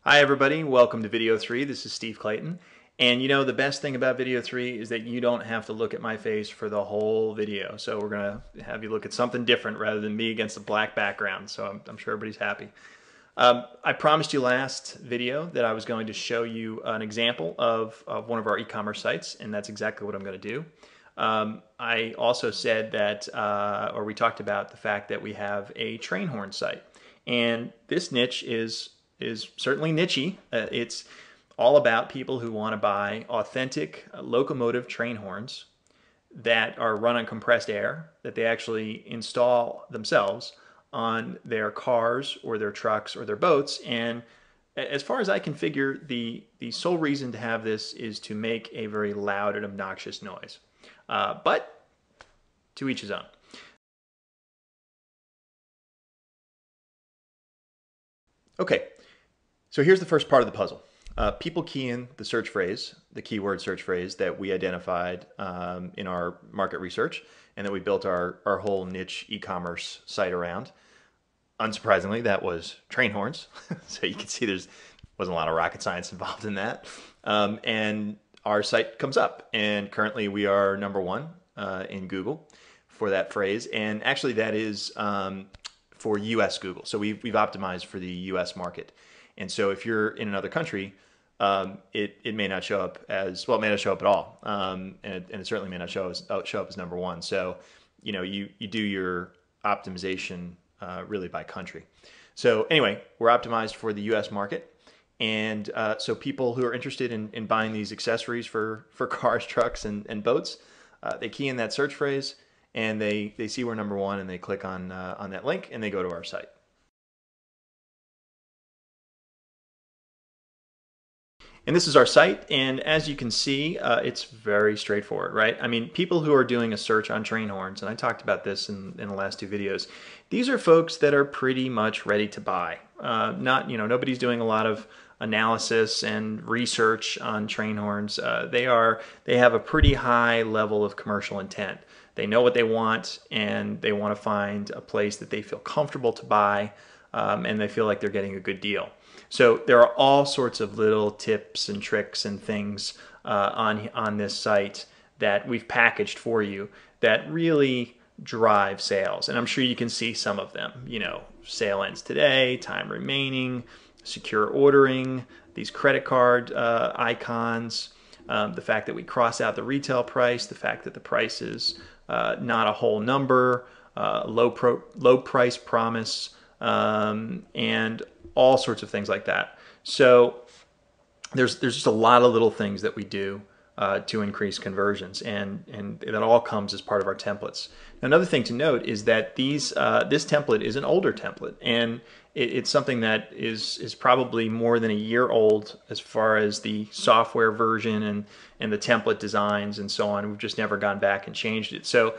Hi everybody, welcome to Video 3. This is Steve Clayton. And you know, the best thing about Video 3 is that you don't have to look at my face for the whole video. So we're going to have you look at something different rather than me against a black background. So I'm sure everybody's happy. I promised you last video that I was going to show you an example of one of our e-commerce sites, and that's exactly what I'm going to do. I also said that, or we talked about the fact that we have a train horn site. And this niche is certainly nichey. It's all about people who want to buy authentic locomotive train horns that are run on compressed air, that they actually install themselves on their cars or their trucks or their boats. And as far as I can figure, the sole reason to have this is to make a very loud and obnoxious noise. But to each his own. Okay, so here's the first part of the puzzle. People key in the search phrase, the keyword search phrase that we identified in our market research and that we built our whole niche e-commerce site around. Unsurprisingly, that was train horns. So you can see there's wasn't a lot of rocket science involved in that. And our site comes up, and currently we are #1 in Google for that phrase. And actually that is for US Google. So we've optimized for the US market. And so if you're in another country, it may not show up as, well, it may not show up at all. And it certainly may not show up as #1. So, you know, you do your optimization really by country. So anyway, we're optimized for the US market. And so people who are interested in buying these accessories for cars, trucks, and boats, they key in that search phrase and they see we're #1 and they click on that link and they go to our site. And this is our site, and as you can see, it's very straightforward, right? I mean, people who are doing a search on train horns, and I talked about this in the last 2 videos, these are folks that are pretty much ready to buy. Nobody's doing a lot of analysis and research on train horns. They have a pretty high level of commercial intent. They know what they want, and they want to find a place that they feel comfortable to buy, and they feel like they're getting a good deal. So there are all sorts of little tips and tricks and things on this site that we've packaged for you that really drive sales. And I'm sure you can see some of them. You know, sale ends today, time remaining, secure ordering, these credit card icons, the fact that we cross out the retail price, the fact that the price is not a whole number, low price promise, and all sorts of things like that. So there's just a lot of little things that we do to increase conversions, and that all comes as part of our templates. Another thing to note is that this template is an older template, and it's something that is probably more than a year old as far as the software version and the template designs and so on. We've just never gone back and changed it. So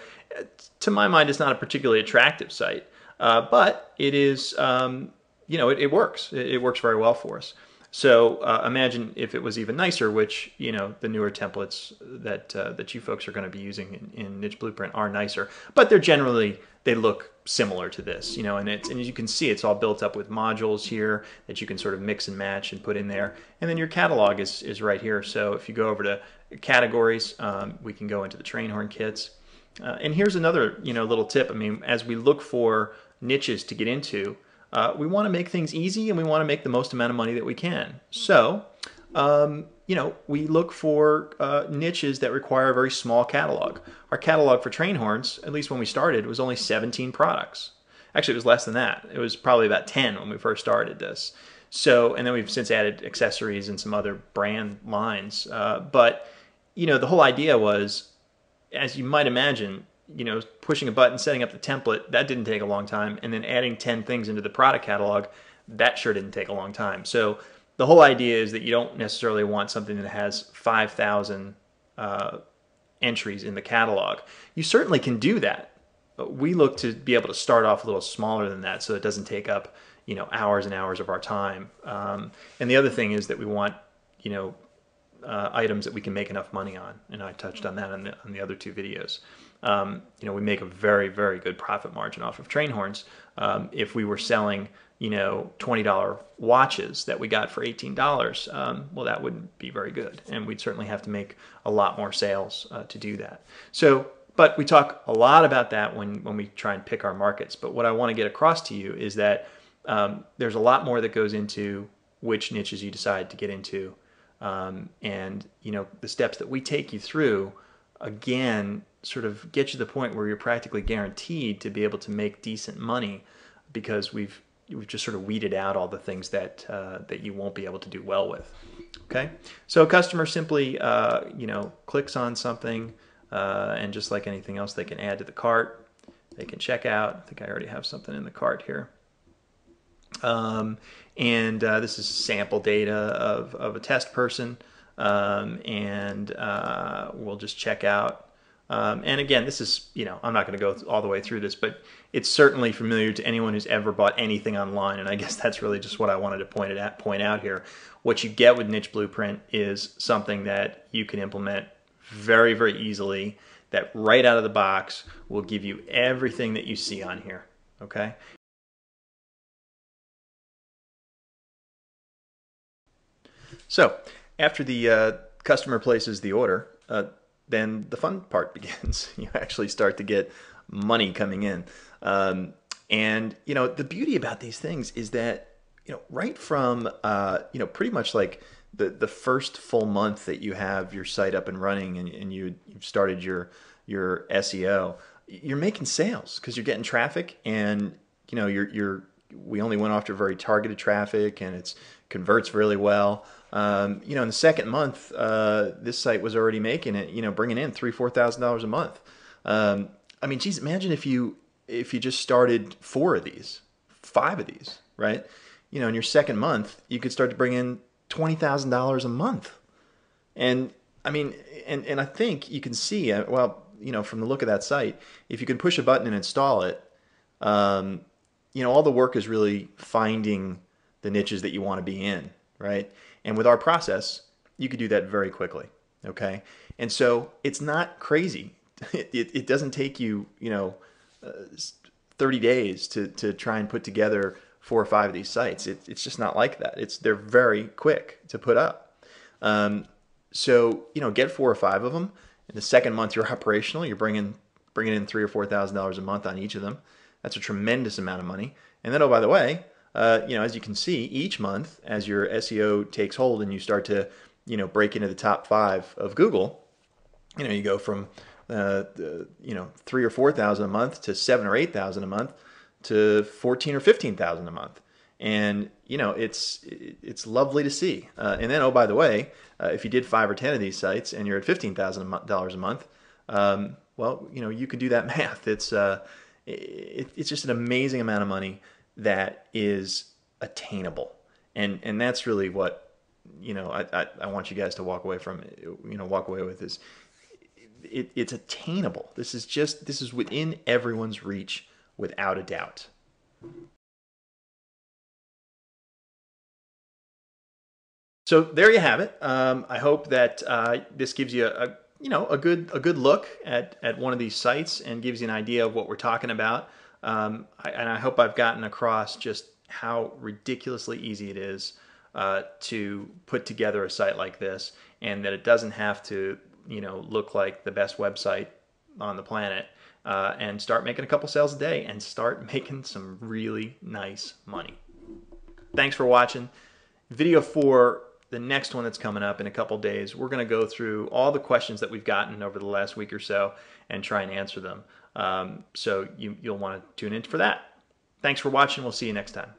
to my mind, it's not a particularly attractive site, but it is, it works. It works very well for us. So imagine if it was even nicer, which, you know, the newer templates that you folks are going to be using in Niche Blueprint are nicer, but they look similar to this, you know, and as you can see, it's all built up with modules here that you can sort of mix and match and put in there. And then your catalog is right here. So if you go over to categories, we can go into the train horn kits. And here's another, little tip. I mean, as we look for niches to get into, we want to make things easy and we want to make the most amount of money that we can. So, we look for niches that require a very small catalog. Our catalog for train horns, at least when we started, was only 17 products. Actually, it was less than that. It was probably about 10 when we first started this. So, and then we've since added accessories and some other brand lines. But, the whole idea was, as you might imagine, pushing a button, setting up the template, that didn't take a long time. And then adding 10 things into the product catalog, that sure didn't take a long time. So the whole idea is that you don't necessarily want something that has 5,000 entries in the catalog. You certainly can do that. But we look to be able to start off a little smaller than that so it doesn't take up, hours and hours of our time. And the other thing is that we want, items that we can make enough money on. And I touched on that on the other 2 videos. we make a very, very good profit margin off of train horns. If we were selling, $20 watches that we got for $18, well, that wouldn't be very good. And we'd certainly have to make a lot more sales to do that. But we talk a lot about that when we try and pick our markets. But what I want to get across to you is that there's a lot more that goes into which niches you decide to get into. And the steps that we take you through, again, sort of get you to the point where you're practically guaranteed to be able to make decent money, because we've just sort of weeded out all the things that you won't be able to do well with. Okay, so a customer simply clicks on something, and just like anything else, they can add to the cart, they can check out. I think I already have something in the cart here. This is sample data of a test person, and we'll just check out. And again, this is, I'm not going to go all the way through this, but it's certainly familiar to anyone who's ever bought anything online. And I guess that's really just what I wanted to point out here. What you get with Niche Blueprint is something that you can implement very, very easily, that right out of the box will give you everything that you see on here. Okay. So after the customer places the order, then the fun part begins. You actually start to get money coming in. And the beauty about these things is that, right from, pretty much like the first full month that you have your site up and running, and you've started your SEO, you're making sales because you're getting traffic, and, we only went after very targeted traffic, and it's converts really well. In the second month, this site was already making it, bringing in $3,000–4,000 a month. I mean, geez, imagine if you just started 4 of these, 5 of these, right? In your second month, you could start to bring in $20,000 a month. And I mean, and I think you can see, from the look of that site, if you can push a button and install it, all the work is really finding the niches that you want to be in, right? And with our process, you could do that very quickly, okay? And so it's not crazy. It doesn't take you, 30 days to try and put together 4 or 5 of these sites. It's just not like that. They're very quick to put up. So, get 4 or 5 of them. In the second month you're operational, you're bringing in $3,000 or $4,000 a month on each of them. That's a tremendous amount of money. And then, oh, by the way, as you can see, each month as your SEO takes hold and you start to, break into the top 5 of Google, you go from, 3,000 or 4,000 a month to 7,000 or 8,000 a month to 14,000 or 15,000 a month. And, it's lovely to see. And then, oh, by the way, if you did 5 or 10 of these sites and you're at $15,000 a month, well, you can do that math. It's just an amazing amount of money that is attainable, and that's really what I want you guys to walk away with is it's attainable. This is within everyone's reach without a doubt. So there you have it. I hope that this gives you a good look at one of these sites and gives you an idea of what we're talking about. And I hope I've gotten across just how ridiculously easy it is to put together a site like this, and that it doesn't have to look like the best website on the planet, and start making a couple sales a day and start making some really nice money. Thanks for watching. Video 4. The next one that's coming up in a couple days, we're going to go through all the questions that we've gotten over the last week or so and try and answer them. So you'll want to tune in for that. Thanks for watching. We'll see you next time.